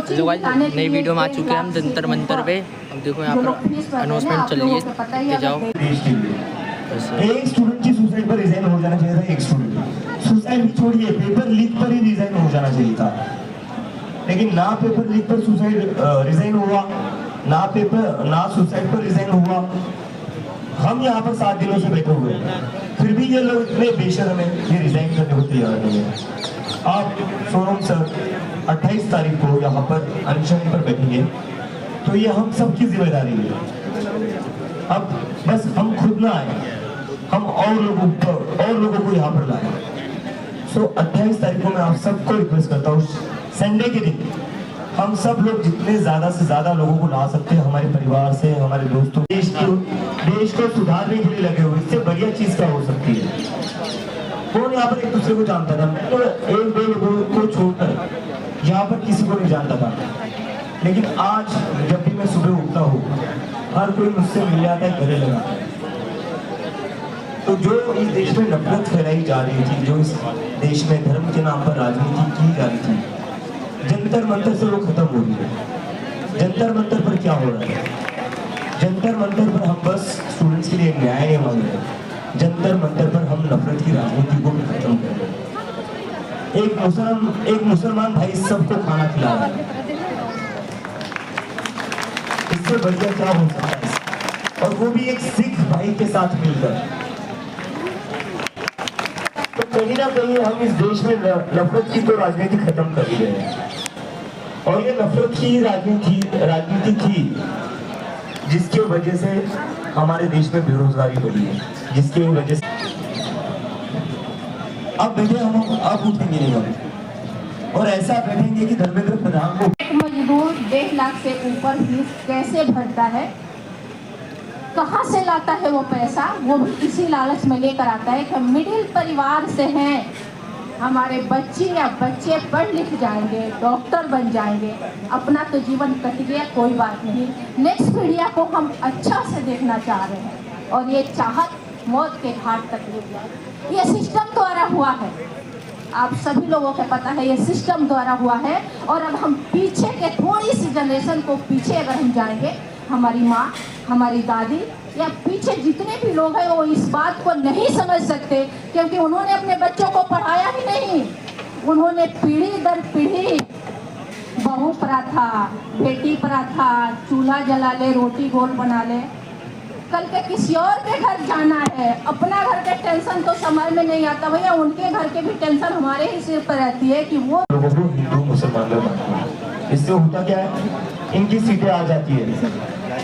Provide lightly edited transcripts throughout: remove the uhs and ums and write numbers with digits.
Coaching दिलाने के लिए नई वीडियो में आ चुके हैं हम जंतर मंतर पे। अब देखो यहाँ पर अनाउंसमेंट चल रही है कि जाओ। एक स्टूडेंट की सुसाइड पर रिजाइन हो जाना चाहिए था। एक स्टूडेंट सुसाइड भी छोड़िए, पेपर लीक पर ही रिजाइन हो जाना चाहिए था। लेकिन ना पेपर लीक पर सुसाइड रिजाइन हुआ, ना सुसाइड पर रिजाइन हुआ। हम यहाँ पर 7 दिनों से बैठे हुए हैं, फिर भी ये लोग इतने बेशर्म है, ये रिजाइन करने को तैयार नहीं है। आप सोनम सर 28 तारीख को यहाँ पर अनशन पर बैठेंगे, तो ये हम सबकी जिम्मेदारी है। अब बस हम खुद ना आए, हम और लोगों को यहाँ पर लाए। सो 28 तारीख को मैं आप सबको रिक्वेस्ट करता हूँ, संडे के दिन हम सब लोग जितने ज्यादा से ज्यादा लोगों को ला सकते हैं, हमारे परिवार से, हमारे दोस्तों, देश को सुधारने के लिए लगे हुए। इससे बढ़िया चीज क्या हो सकती है? कौन यहाँ पर एक दूसरे को जानता था? तो 1-2 लोगों को छोड़कर यहाँ पर किसी को नहीं जानता था। लेकिन आज जब भी मैं सुबह उठता हूँ, हर कोई मुझसे मिल जाता है, गले लगाता है। तो जो इस देश में नफरत फैलाई जा रही थी, जो इस देश में धर्म के नाम पर राजनीति की जा रही थी, जंतर मंतर से वो खत्म हो रही है। जंतर मंतर पर क्या हो रहा है? जंतर मंतर पर हम बस स्टूडेंट्स के लिए न्याय नहीं मांग रहे, जंतर मंतर पर हम नफरत की राजनीति को भी खत्म कर रहे हैं। एक मुसलमान भाई सबको खाना खिला रहा है, इससे बढ़िया क्या हो सकता है? और वो भी एक सिख भाई के साथ मिलकर। तो कहीं ना कहीं हम इस देश में नफरत की तो राजनीति खत्म कर ही रहे हैं। और ये नफरत की राजनीति थी जिसकी वजह से हमारे देश में बेरोजगारी बढ़ी है, जिसकी वजह से अब बैठे हम अब उठेंगे नहीं हम, और ऐसा बैठेंगे कि धर्मेंद्र प्रधान को एक मजदूर 1.5 लाख से ऊपर फीस कैसे भरता है, कहाँ से लाता है वो पैसा? वो भी इसी लालच में लेकर आता है कि मिडिल परिवार से हैं, हमारे बच्चे पढ़ लिख जाएंगे, डॉक्टर बन जाएंगे, अपना तो जीवन कट गया, कोई बात नहीं, नेक्स्ट पीढ़िया को हम अच्छा से देखना चाह रहे हैं। और ये चाहत मौत के घाट तक ले गया। ये सिस्टम द्वारा हुआ है, आप सभी लोगों को पता है, ये सिस्टम द्वारा हुआ है। और अब हम पीछे के थोड़ी सी जनरेशन को पीछे अगर हम जाएंगे, हमारी माँ, हमारी दादी या पीछे जितने भी लोग हैं, वो इस बात को नहीं समझ सकते, क्योंकि उन्होंने अपने बच्चों को पढ़ाया ही नहीं। उन्होंने पीढ़ी दर पीढ़ी बहू प्रथा, बेटी प्रथा, चूल्हा जला ले, रोटी गोल बना ले, कल के किसी और के घर जाना है, अपना घर के टेंशन तो समझ में नहीं आता भैया, उनके घर के भी टेंशन हमारे ही सिर पर रहती है कि वो लोगों को हिंदू मुसलमान में बांटना है। इससे होता क्या है? इनकी सीटें आ जाती है,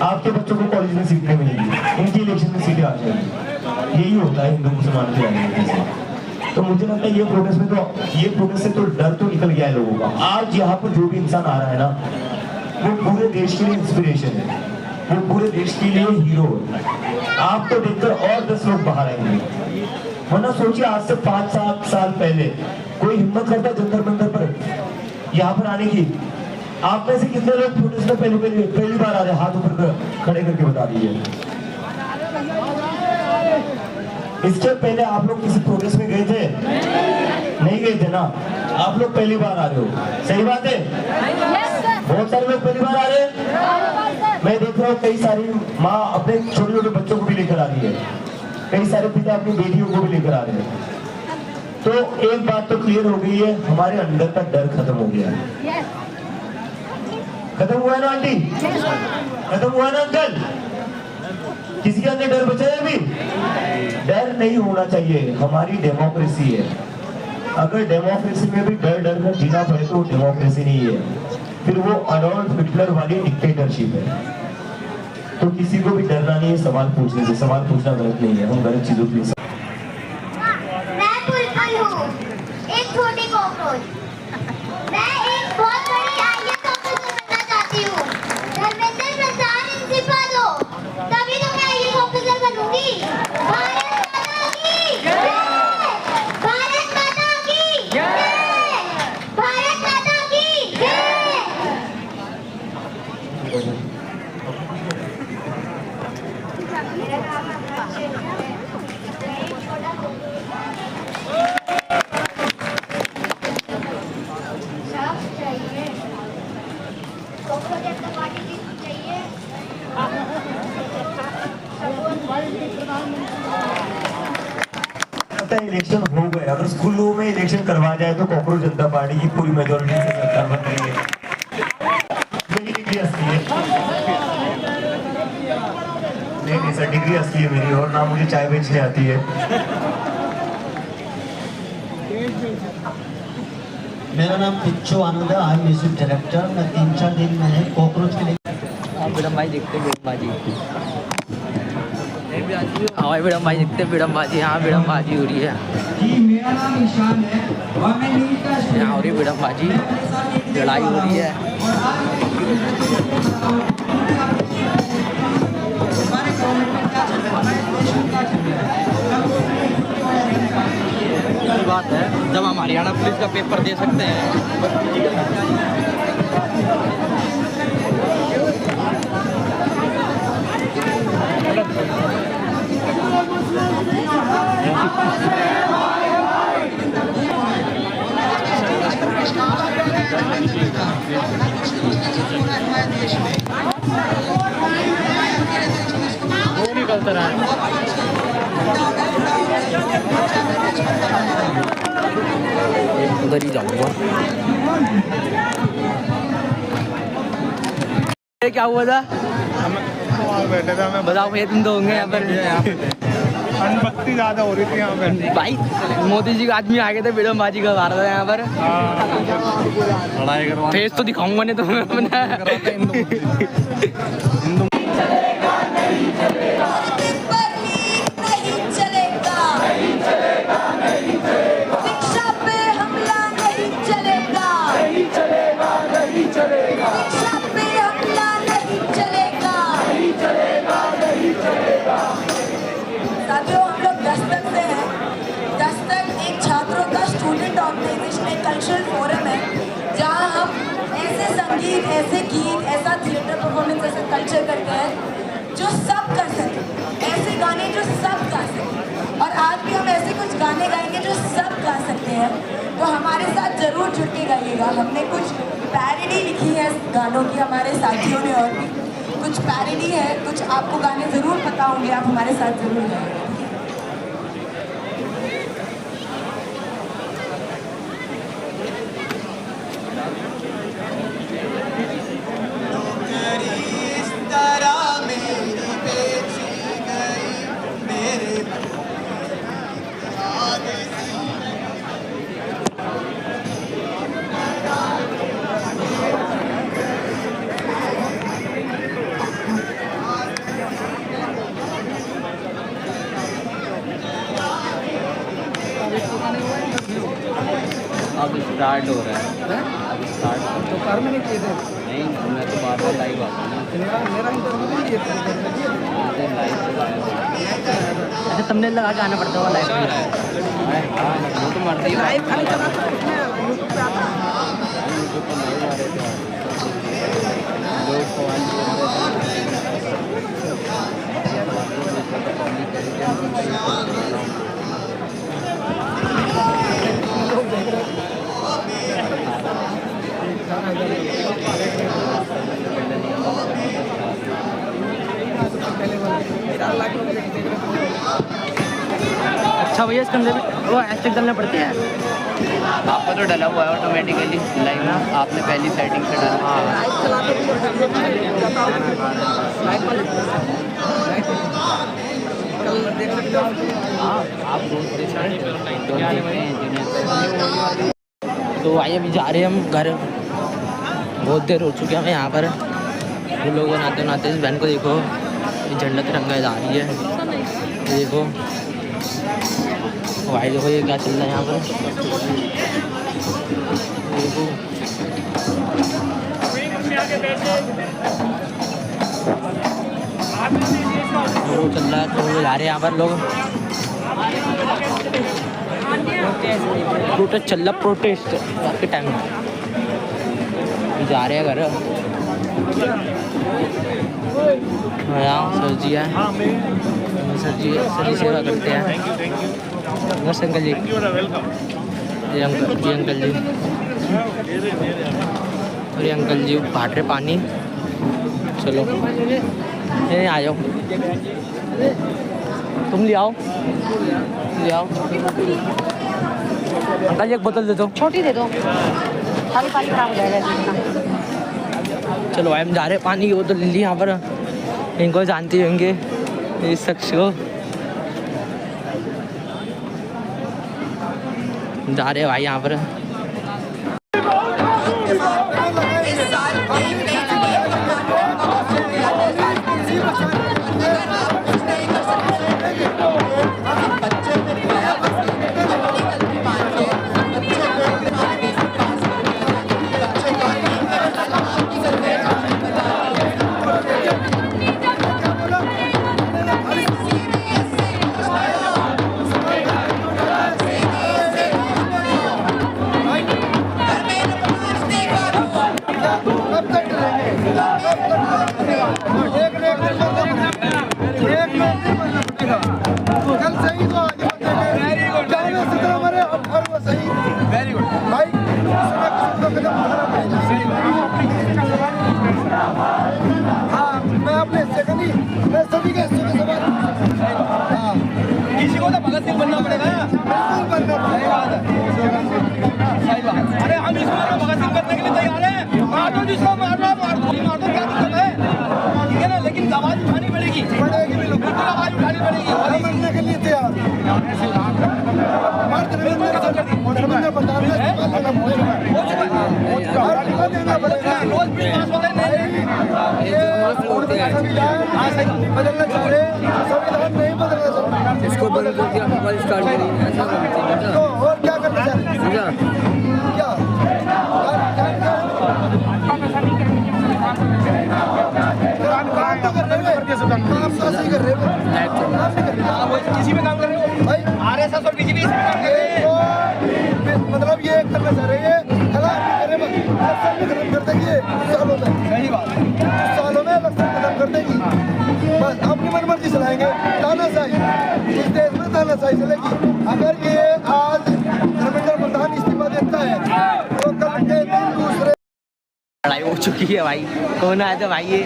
आपके बच्चों को कॉलेज में सीटें मिलेंगी, इनकी इलेक्शन में सीटें आ जाएंगी। यही होता है हिंदू मुसलमान की राजनीति से। तो मुझे लगता है ये प्रोटेस्ट से तो डर तो निकल गया है लोगों का। आज यहाँ पर जो भी इंसान आ रहा है ना, वो पूरे देश के लिए इंस्पिरेशन है, वो पूरे देश के लिए हीरो है। आपको देखकर और 10 लोग बाहर आएंगे। वरना सोचिए, आज से 5-7 साल पहले कोई हिम्मत करता जंतर मंतर पर यहाँ पर आने की? आप में से कितने लोग प्रोटेस्ट में पहली बार आ रहे? हाथ ऊपर खड़े करके बता दीजिए। इसके पहले आप लोग किसी प्रोटेस्ट में गए थे? नहीं गए थे ना? आप लोग पहली बार आ रहे हो, सही बात है? बहुत सारे लोग पहली बार आ रहे हैं। मैं देख रहा हूँ कई सारी माँ अपने छोटे छोटे बच्चों को भी लेकर आ रही है, कई सारे पिता अपनी बेटियों को भी लेकर आ रहे हैं। तो एक बात तो क्लियर हो गई है, हमारे अंदर का डर खत्म हो गया है। खत्म हुआ है ना आंटी? खत्म हुआ ना अंकल? किसी के अंदर डर बचा है अभी? डर नहीं होना चाहिए, हमारी डेमोक्रेसी है। अगर डेमोक्रेसी में भी डर कर जीना पड़े तो डेमोक्रेसी नहीं है, फिर वो अडोल्फ हिटलर वाली डिक्टेटरशिप है। तो किसी को भी डरना नहीं है सवाल पूछने से। सवाल पूछना गलत नहीं है, हम गलत चीजों के लिए मैं बुलबुल हूँ, एक छोटी कॉकरोच। मैं एक बहुत बड़ी IAS ऑफिसर बनना चाहती हूँ। धर्मेंद्र प्रधान इस्तीफा दो, तभी तो मैं IAS ऑफिसर बनूंगी। भारत माता की जय! भारत माता की जय! भारत माता की जय! मेरा नाम आकाश है। कॉकरोच जनता पार्टी जीत चाहिए। इलेक्शन हो गए, अगर स्कूलों में इलेक्शन करवा जाए तो कॉकरोच जनता पार्टी की पूरी मेजोरिटी से सरकार बन रही है। मेरी डिग्री असली है, नहीं सर, डिग्री असली है मेरी, और ना मुझे चाय बेचने आती है। मेरा नाम पिच्चू आनंद है, आई एम म्यूजिक डायरेक्टर। मैं 3-4 दिन में कॉकरोच के लिए विडम भाई देखते विडमबाजी। हाँ विडम भाई देखते विडमबाजी। यहाँ विडमबाजी हो रही है। जी मेरा नाम ईशान है और मैं नीट का यहाँ हो रही विडमबाजी, लड़ाई हो रही है। हमारे गवर्नमेंट में क्या चल रहा है, हमारे देश में क्या चल रहा है। बात है जब हम हरियाणा पुलिस का पेपर दे सकते हैं। वो निकलता रहा है। उधर ही जाऊंगा। क्या हुआ था? बैठे थे हमें बताओ भैया, तुम तो होंगे यहाँ पर। अनबख्ती ज्यादा हो रही थी यहाँ पे। भाई मोदी जी का आदमी आ गए थे, विडम्बाजी का रहा था यहाँ पर। लड़ाई करवा फेस तो दिखाऊंगा नहीं तुम्हें अपना। साथियों, हम लोग दस्तक से हैं। दस्तक एक छात्रों का स्टूडेंट ऑर्गेनाइजेशन, एक कल्चरल फोरम है जहां हम ऐसे संगीत, ऐसे गीत, ऐसा थिएटर परफॉर्मेंस, ऐसा कल्चर करते हैं जो सब कर सके, ऐसे गाने जो सब गा सके। और आज भी हम ऐसे कुछ गाने गाएंगे जो सब गा सकते हैं, तो हमारे साथ जरूर जुड़ के गाइएगा। हमने कुछ पैरोडी लिखी है गानों की, हमारे साथियों ने, और भी कुछ पैरोडी है, कुछ आपको गाने जरूर पता होंगे, आप हमारे साथ जरूर गाएंगे। अब स्टार्ट हो रहा है। अब स्टार्ट तो कर मैंने किए थे नहीं, मैं तो बार बार लाइव आता हूँ। मेरा इंटरव्यू भी दिए थे। अच्छा तुमने लगा के आना पड़ता होगा लाइव में। हाँ वो तो मरते ही लाइव खाली चला तो यूट्यूब पे आता है। यूट्यूब पर नहीं आ रहे थे अच्छा भैया, इसके अंदर भी वो हैशटैग डालने पड़ते हैं। आपका तो डला हुआ है ऑटोमेटिकली लाइव ना, आपने पहली सेटिंग से डाला। लाइव चलाते भी कल देख सकते हो। हाँ आप रोज देख सकते हैं जिन्हें। तो आइए अभी जा रहे हैं हम घर। बहुत देर हो चुकी है हमें यहाँ पर। ये लोग नाते नाते इस बहन को देखो, ये झंडा तिरंगा जा रही है। ये देखो भाई, देखो ये क्या चल रहा है यहाँ पर। देखो वो चल रहा है, तो वो जा रहे हैं यहाँ पर लोग। प्रोटेस्ट चल रहा, प्रोटेस्ट आपके टाइम में जा रहे हैं घर। यहाँ सर जी है, सर जी सेवा करते हैं। नमस्ते अंकल जी। जी अंकल जी। और ये अंकल जी बांट रहे पानी। चलो ये आ जाओ, तुम ले आओ, ले आओ। अंकल जी एक बोतल दे दो, छोटी दे दो, सारी पानी खराब हो जाएगा इसका। चलो हम जा रहे हैं, पानी की बोतल ले ली यहाँ पर। इनको जानते होंगे इस शख्स को। जा रहे हैं भाई यहाँ पर। किसी को तो भगत सिंह बनना पड़ेगा, बिल्कुल बनना पड़ेगा। सही बात। अरे हम इसको भगत सिंह बनने के लिए तैयार हैं। मार दो जिसको मारना, मार दो, क्या दिक्कत है, ठीक है ना? लेकिन आवाज उठानी पड़ेगी, बिल्कुल आवाज उठानी पड़ेगी। बनने के लिए तैयार। बदलना चाह रहे संविधान नहीं बदलना, इसको बदल करके हमारी स्टार्ट करी। तो और क्या करना चाह रहे हैं? क्या काम तो कर रहे हैं, काम तो सही कर रहे हैं, किसी में काम कर रहे हो भाई। आरएसएस और बीजेपी इसमें काम कर रहे हैं। मतलब ये करना चाह रहे हैं, खिलाफ खत्म कर देंगे सालों में। सही बात, सालों में इलेक्शन खत्म कर देगी। बस अपनी मनमर्जी चलाएंगे, तानाशाही इस देश में तानाशाही चलेगी। अगर ये आज धर्मेंद्र प्रधान इस्तीफा देता है तो कल के दिन दूसरे लड़ाई हो चुकी है भाई। कौन आया था भाई, ये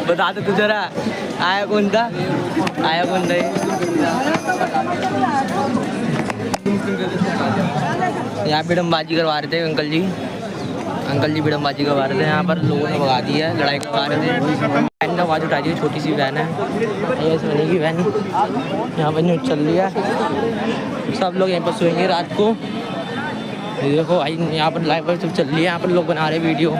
बता दो तू जरा। आया कौन था, आया कौन था? यहाँ बिडम्बाजी करवा रहे थे अंकल जी। अंकल जी बिडम्बाजी करवा रहे थे। यहाँ पर लोगों ने भगा दिया, लड़ाई करवा रहे थे। बहन ने आवाज़ उठा दी, छोटी सी बहन है ये, सोने की बहन। यहाँ पर न्यूज़ चल रही है, सब लोग यहीं पर सोएंगे रात को। देखो भाई यहाँ पर लाइव पर सब चल रही है, यहाँ पर लोग बना रहे वीडियो।